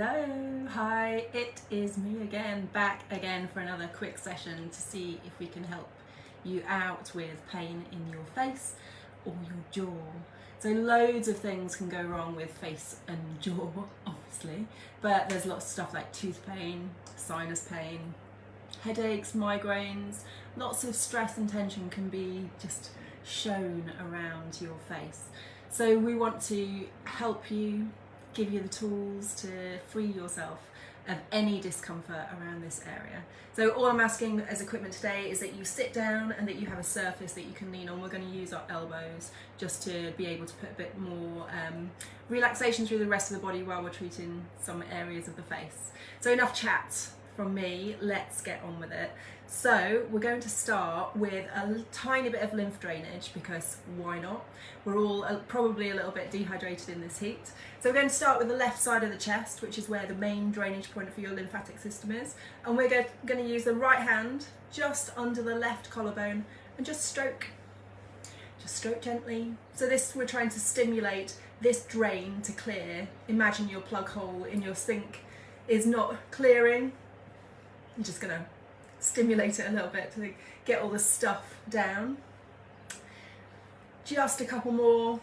Hello, hi, it is me again, back again for another quick session to see if we can help you out with pain in your face or your jaw. So loads of things can go wrong with face and jaw, obviously, but there's lots of stuff like tooth pain, sinus pain, headaches, migraines, lots of stress and tension can be just shown around your face. So we want to help you, give you the tools to free yourself of any discomfort around this area. So all I'm asking as equipment today is that you sit down and that you have a surface that you can lean on. We're going to use our elbows just to be able to put a bit more relaxation through the rest of the body while we're treating some areas of the face. So enough chat from me, let's get on with it. So we're going to start with a tiny bit of lymph drainage because why not? We're all probably a little bit dehydrated in this heat. So we're going to start with the left side of the chest, which is where the main drainage point for your lymphatic system is. And we're going to use the right hand just under the left collarbone and just stroke gently. So this, we're trying to stimulate this drain to clear. Imagine your plug hole in your sink is not clearing. I'm just going to stimulate it a little bit to get all the stuff down. Just a couple more.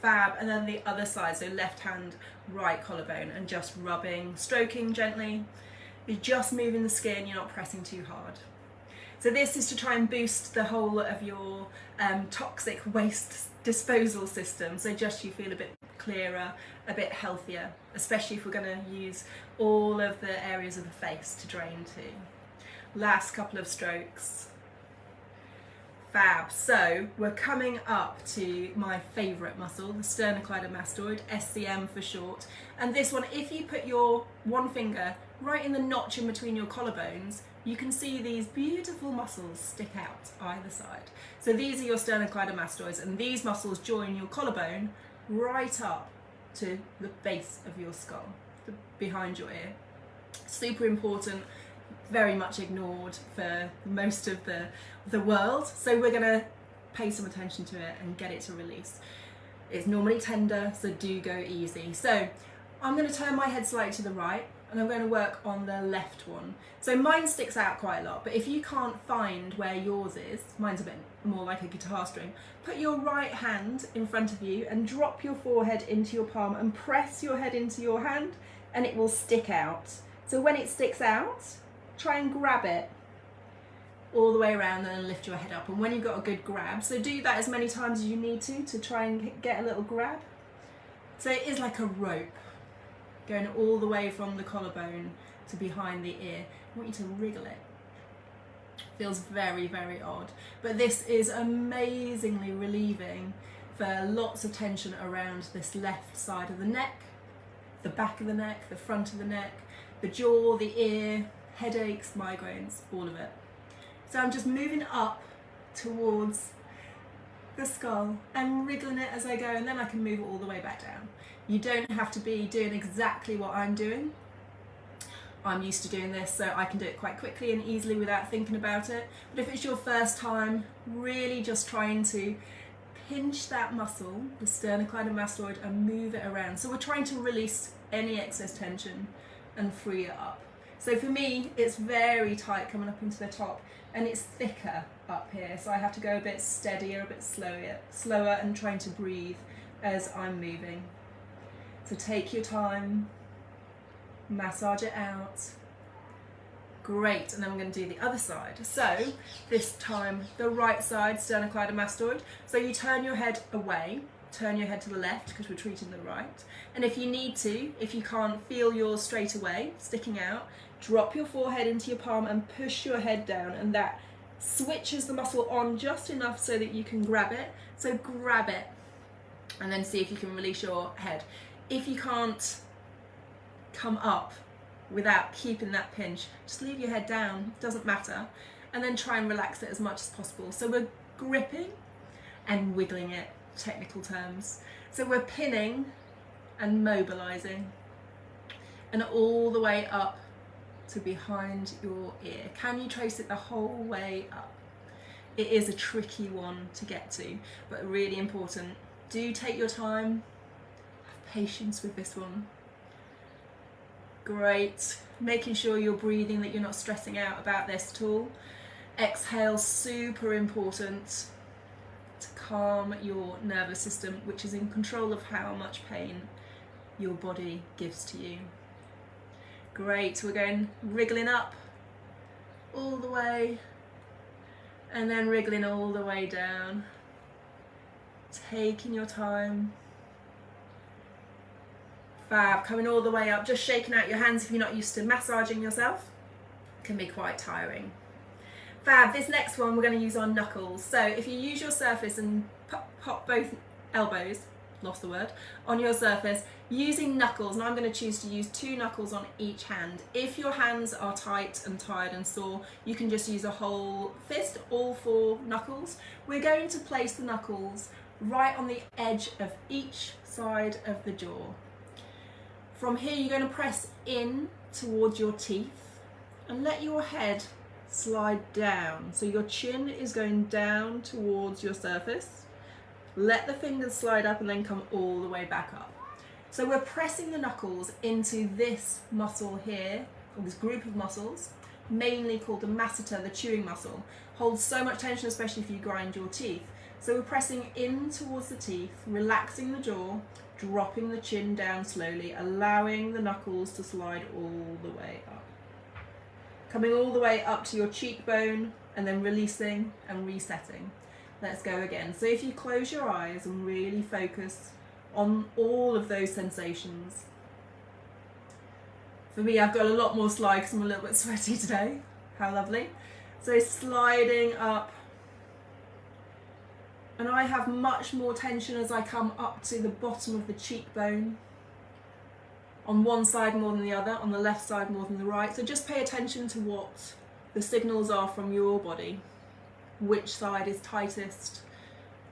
Fab. And then the other side, so left hand, right collarbone, and just rubbing, stroking gently. You're just moving the skin, you're not pressing too hard. So this is to try and boost the whole of your toxic waste disposal system, so just you feel a bit clearer, a bit healthier, especially if we're going to use all of the areas of the face to drain to. Last couple of strokes. Fab. So we're coming up to my favourite muscle, the sternocleidomastoid, SCM for short. And this one, if you put your one finger right in the notch in between your collarbones, you can see these beautiful muscles stick out either side. So these are your sternocleidomastoids, and these muscles join your collarbone right up to the base of your skull, behind your ear. Super important, very much ignored for most of the world. So we're going to pay some attention to it and get it to release. It's normally tender, so do go easy. So I'm going to turn my head slightly to the right, and I'm going to work on the left one. So mine sticks out quite a lot, but if you can't find where yours is, mine's a bit more like a guitar string, put your right hand in front of you and drop your forehead into your palm and press your head into your hand, and it will stick out. So when it sticks out, try and grab it all the way around and then lift your head up. And when you've got a good grab, so do that as many times as you need to try and get a little grab. So it is like a rope, going all the way from the collarbone to behind the ear. I want you to wriggle it. Feels very, very odd. But this is amazingly relieving for lots of tension around this left side of the neck, the back of the neck, the front of the neck, the jaw, the ear, headaches, migraines, all of it. So I'm just moving up towards the skull and wriggling it as I go, and then I can move it all the way back down. You don't have to be doing exactly what I'm doing. I'm used to doing this, so I can do it quite quickly and easily without thinking about it. But if it's your first time, really just trying to pinch that muscle, the sternocleidomastoid, and move it around. So we're trying to release any excess tension and free it up. So for me, it's very tight coming up into the top, and it's thicker up here. So I have to go a bit steadier, a bit slower, and trying to breathe as I'm moving. So take your time, massage it out. Great, and then we're going to do the other side. So this time, the right side, sternocleidomastoid. So you turn your head away, turn your head to the left because we're treating the right. And if you need to, if you can't feel yours straight away, sticking out, drop your forehead into your palm and push your head down, and that switches the muscle on just enough so that you can grab it. So grab it and then see if you can release your head. If you can't come up without keeping that pinch, just leave your head down, doesn't matter, and then try and relax it as much as possible. So we're gripping and wiggling it, technical terms. So we're pinning and mobilizing, and all the way up to behind your ear. Can you trace it the whole way up? It is a tricky one to get to, but really important. Do take your time, have patience with this one. Great. Making sure you're breathing, that you're not stressing out about this at all. Exhale, super important to calm your nervous system, which is in control of how much pain your body gives to you. Great, we're going wriggling up all the way and then wriggling all the way down. Taking your time. Fab, coming all the way up, just shaking out your hands if you're not used to massaging yourself. It can be quite tiring. Fab, this next one we're going to use our knuckles. So if you use your surface and pop both elbows, lost the word, on your surface, using knuckles, and I'm going to choose to use 2 knuckles on each hand. If your hands are tight and tired and sore, you can just use a whole fist, all 4 knuckles. We're going to place the knuckles right on the edge of each side of the jaw. From here, you're going to press in towards your teeth and let your head slide down. So your chin is going down towards your surface. Let the fingers slide up and then come all the way back up. So we're pressing the knuckles into this muscle here, or this group of muscles, mainly called the masseter, the chewing muscle. Holds so much tension, especially if you grind your teeth. So we're pressing in towards the teeth, relaxing the jaw, dropping the chin down slowly, allowing the knuckles to slide all the way up. Coming all the way up to your cheekbone and then releasing and resetting. Let's go again. So if you close your eyes and really focus on all of those sensations. For me, I've got a lot more slide because I'm a little bit sweaty today. How lovely. So sliding up. And I have much more tension as I come up to the bottom of the cheekbone. On one side more than the other, on the left side more than the right. So just pay attention to what the signals are from your body. Which side is tightest,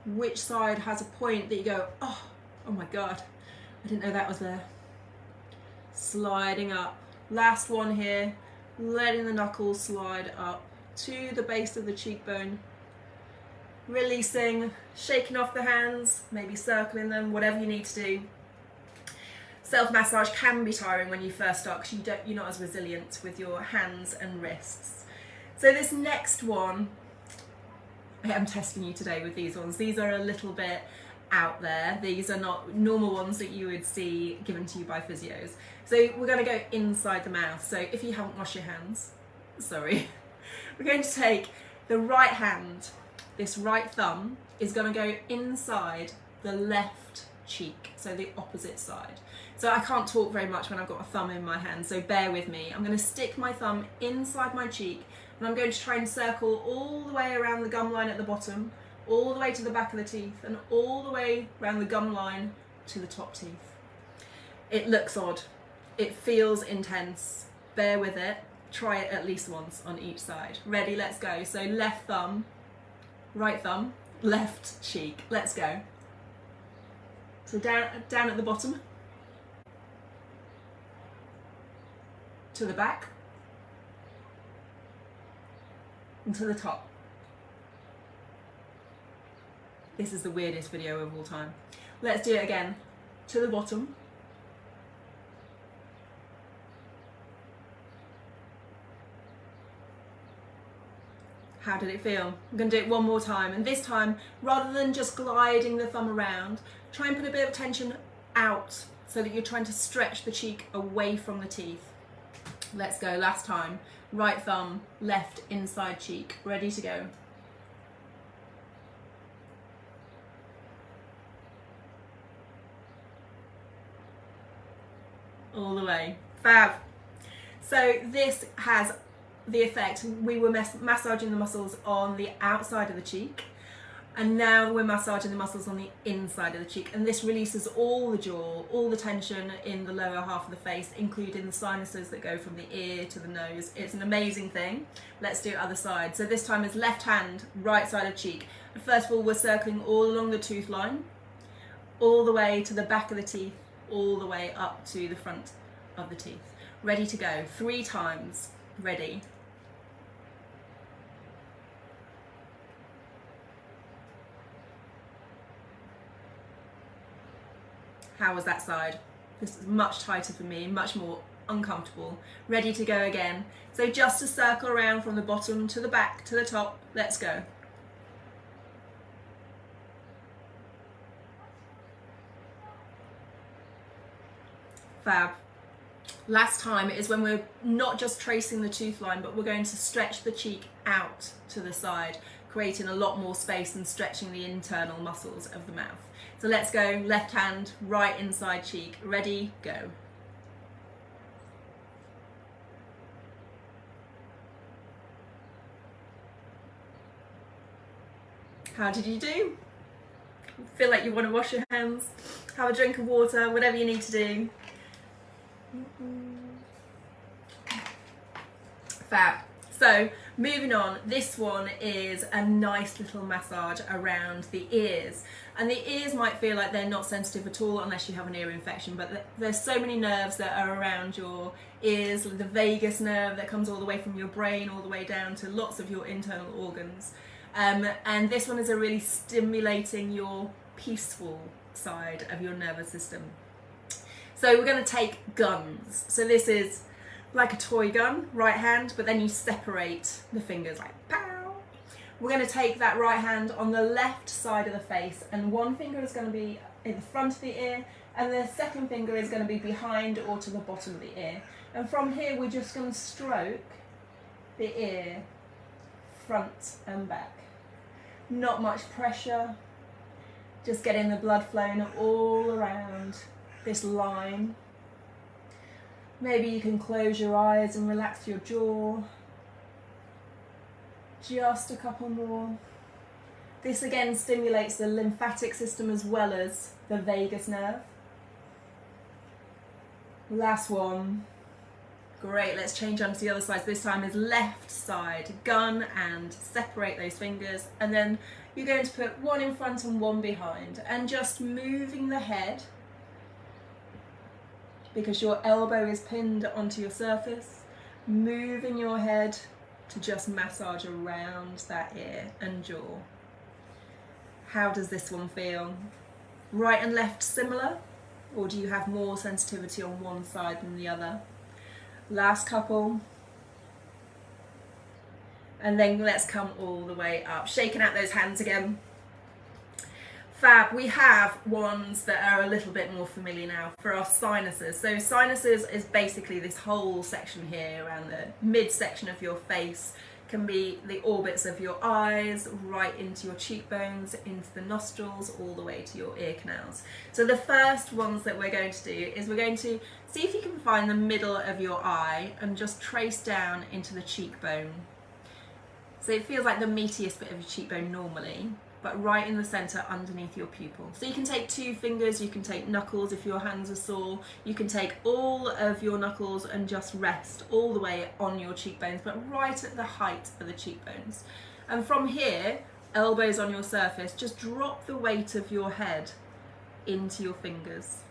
which side has a point that you go, oh my God, I didn't know that was there. Sliding up. Last one here, letting the knuckles slide up to the base of the cheekbone. Releasing, shaking off the hands, maybe circling them, whatever you need to do. Self-massage can be tiring when you first start because you're not as resilient with your hands and wrists. So this next one, I am testing you today with these ones. These are a little bit out there. These are not normal ones that you would see given to you by physios. So we're going to go inside the mouth. So if you haven't washed your hands, sorry. We're going to take the right hand, this right thumb is going to go inside the left cheek, so the opposite side. So I can't talk very much when I've got a thumb in my hand, so bear with me. I'm going to stick my thumb inside my cheek and I'm going to try and circle all the way around the gum line at the bottom, all the way to the back of the teeth and all the way around the gum line to the top teeth. It looks odd. It feels intense. Bear with it. Try it at least once on each side. Ready? Let's go. So left thumb, right thumb, left cheek. Let's go. So down at the bottom, to the back, and to the top. This is the weirdest video of all time. Let's do it again. To the bottom. How did it feel? I'm going to do it one more time, and this time, rather than just gliding the thumb around, try and put a bit of tension out so that you're trying to stretch the cheek away from the teeth. Let's go, last time. Right thumb, left inside cheek. Ready to go. All the way. Fab. So this has the effect, we were massaging the muscles on the outside of the cheek, and now we're massaging the muscles on the inside of the cheek, and this releases all the jaw, all the tension in the lower half of the face, including the sinuses that go from the ear to the nose. It's an amazing thing. Let's do other side. So this time is left hand, right side of cheek. And first of all, we're circling all along the tooth line, all the way to the back of the teeth, all the way up to the front of the teeth. Ready to go. 3 times. Ready. How was that side? This is much tighter for me, much more uncomfortable, ready to go again. So just a circle around from the bottom to the back to the top. Let's go. Fab. Last time is when we're not just tracing the tooth line, but we're going to stretch the cheek out to the side, creating a lot more space and stretching the internal muscles of the mouth. So let's go, left hand, right inside cheek. Ready, go. How did you do? Feel like you want to wash your hands, have a drink of water, whatever you need to do. Fab. So moving on, this one is a nice little massage around the ears, and the ears might feel like they're not sensitive at all unless you have an ear infection, but there's so many nerves that are around your ears, the vagus nerve that comes all the way from your brain all the way down to lots of your internal organs, and this one is a really stimulating your peaceful side of your nervous system. So we're going to take guns. So this is like a toy gun, right hand, but then you separate the fingers like pow. We're going to take that right hand on the left side of the face, and one finger is going to be in the front of the ear, and the second finger is going to be behind or to the bottom of the ear. And from here we're just going to stroke the ear front and back. Not much pressure, just getting the blood flowing all around this line. Maybe you can close your eyes and relax your jaw. Just a couple more. This again stimulates the lymphatic system as well as the vagus nerve. Last one. Great, let's change on to the other side. So this time is left side, gun, and separate those fingers. And then you're going to put one in front and one behind, and just moving the head, because your elbow is pinned onto your surface, moving your head to just massage around that ear and jaw. How does this one feel? Right and left similar, or do you have more sensitivity on one side than the other? Last couple. And then let's come all the way up, shaking out those hands again. Fab. We have ones that are a little bit more familiar now for our sinuses. So sinuses is basically this whole section here around the midsection of your face. Can be the orbits of your eyes, right into your cheekbones, into the nostrils, all the way to your ear canals. So the first ones that we're going to do is we're going to see if you can find the middle of your eye and just trace down into the cheekbone. So it feels like the meatiest bit of your cheekbone normally, but right in the center underneath your pupil. So you can take 2 fingers, you can take knuckles if your hands are sore, you can take all of your knuckles and just rest all the way on your cheekbones, but right at the height of the cheekbones. And from here, elbows on your surface, just drop the weight of your head into your fingers.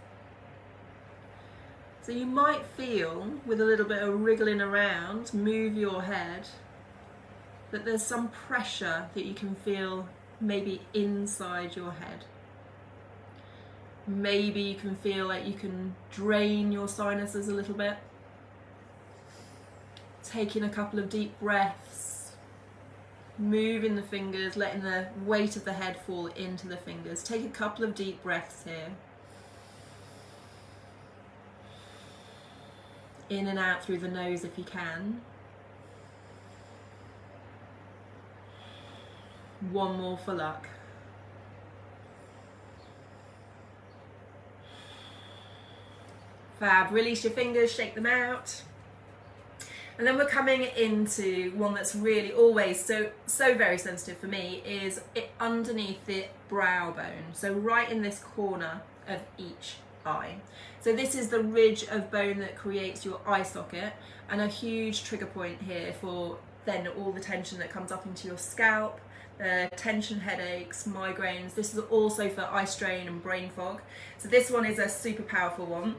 So you might feel, with a little bit of wriggling around, move your head, that there's some pressure that you can feel maybe inside your head. Maybe you can feel like you can drain your sinuses a little bit. Taking a couple of deep breaths, moving the fingers, letting the weight of the head fall into the fingers. Take a couple of deep breaths here. In and out through the nose if you can. One more for luck. Fab. Release your fingers, shake them out. And then we're coming into one that's really always so very sensitive for me, is it underneath the brow bone. So right in this corner of each eye. So this is the ridge of bone that creates your eye socket, and a huge trigger point here for then all the tension that comes up into your scalp. Tension, headaches, migraines. This is also for eye strain and brain fog. So this one is a super powerful one.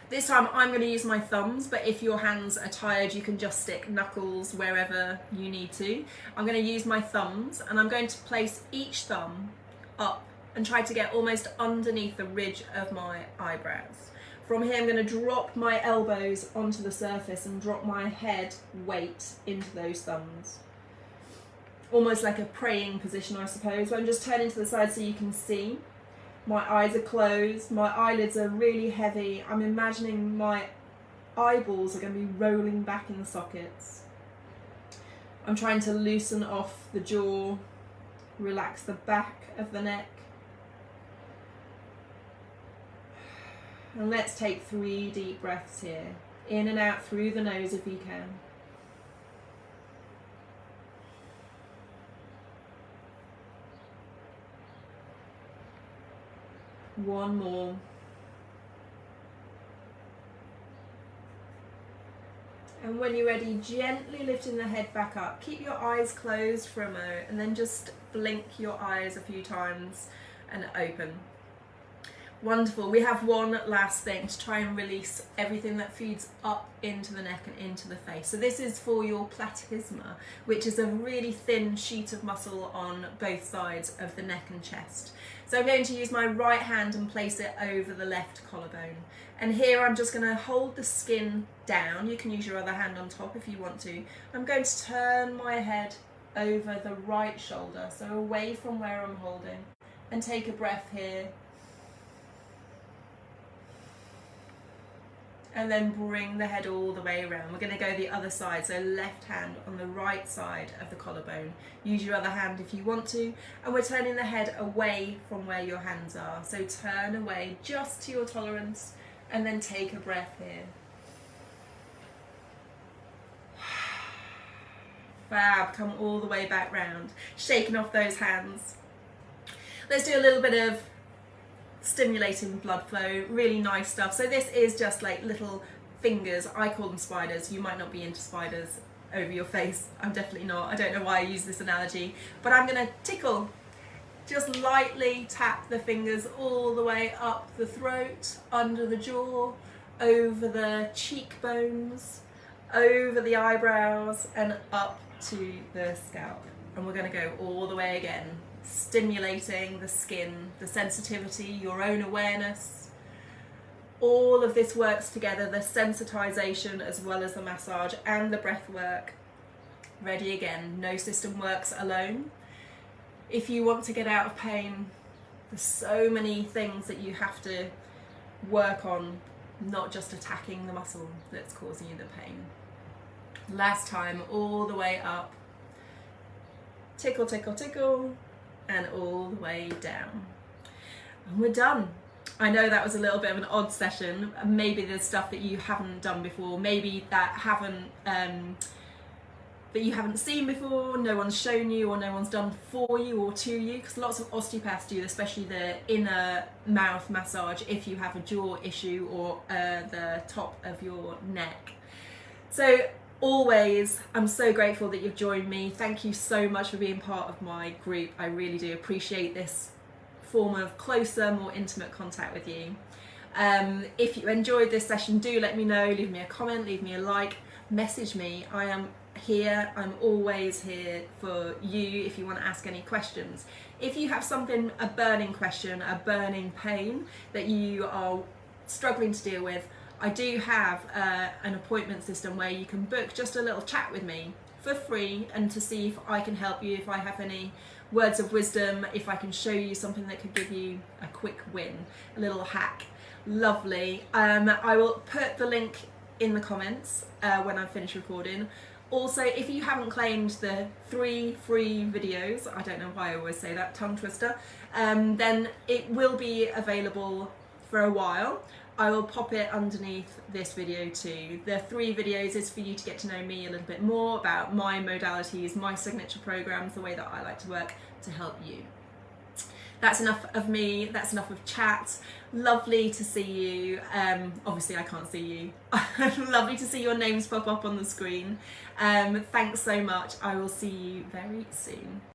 This time I'm going to use my thumbs, but if your hands are tired you can just stick knuckles wherever you need to. I'm going to use my thumbs, and I'm going to place each thumb up and try to get almost underneath the ridge of my eyebrows. From here I'm going to drop my elbows onto the surface and drop my head weight into those thumbs. Almost like a praying position, I suppose. But I'm just turning to the side so you can see. My eyes are closed, my eyelids are really heavy. I'm imagining my eyeballs are going to be rolling back in the sockets. I'm trying to loosen off the jaw, relax the back of the neck. And let's take 3 deep breaths here. In and out through the nose if you can. One more. And when you're ready, gently lifting the head back up. Keep your eyes closed for a moment and then just blink your eyes a few times and open. Wonderful. We have one last thing to try and release everything that feeds up into the neck and into the face. So this is for your platysma, which is a really thin sheet of muscle on both sides of the neck and chest. So I'm going to use my right hand and place it over the left collarbone. And here I'm just going to hold the skin down. You can use your other hand on top if you want to. I'm going to turn my head over the right shoulder, so away from where I'm holding, and take a breath here. And then bring the head all the way around. We're going to go the other side, so left hand on the right side of the collarbone. Use your other hand if you want to. And we're turning the head away from where your hands are. So turn away just to your tolerance and then take a breath here. Fab, come all the way back round. Shaking off those hands. Let's do a little bit of stimulating blood flow, really nice stuff. So this is just like little fingers. I call them spiders. You might not be into spiders over your face. I'm definitely not. I don't know why I use this analogy, but I'm going to tickle. Just lightly tap the fingers all the way up the throat, under the jaw, over the cheekbones, over the eyebrows and up to the scalp. And we're going to go all the way again. Stimulating the skin, the sensitivity, your own awareness. All of this works together, the sensitization as well as the massage and the breath work. Ready again. No system works alone. If you want to get out of pain, there's so many things that you have to work on, not just attacking the muscle that's causing you the pain. Last time, all the way up. Tickle, tickle, tickle. And all the way down. And we're done. I know that was a little bit of an odd session. Maybe there's stuff that you haven't done before, maybe that you haven't seen before, no one's shown you or no one's done for you or to you, because lots of osteopaths do, especially the inner mouth massage if you have a jaw issue or the top of your neck. So always, I'm so grateful that you've joined me. Thank you so much for being part of my group. I really do appreciate this form of closer, more intimate contact with you. If you enjoyed this session, do let me know. Leave me a comment, leave me a like, message me. I am here. I'm always here for you if you want to ask any questions. If you have something, a burning question, a burning pain that you are struggling to deal with, I do have an appointment system where you can book just a little chat with me for free and to see if I can help you, if I have any words of wisdom, if I can show you something that could give you a quick win, a little hack. Lovely. I will put the link in the comments when I finish recording. Also, if you haven't claimed the 3 free videos, I don't know why I always say that, tongue twister, then it will be available for a while. I will pop it underneath this video too. The 3 videos is for you to get to know me a little bit more about my modalities, my signature programs, the way that I like to work to help you. That's enough of me, that's enough of chat. Lovely to see you. Obviously I can't see you. Lovely to see your names pop up on the screen. Thanks so much. I will see you very soon.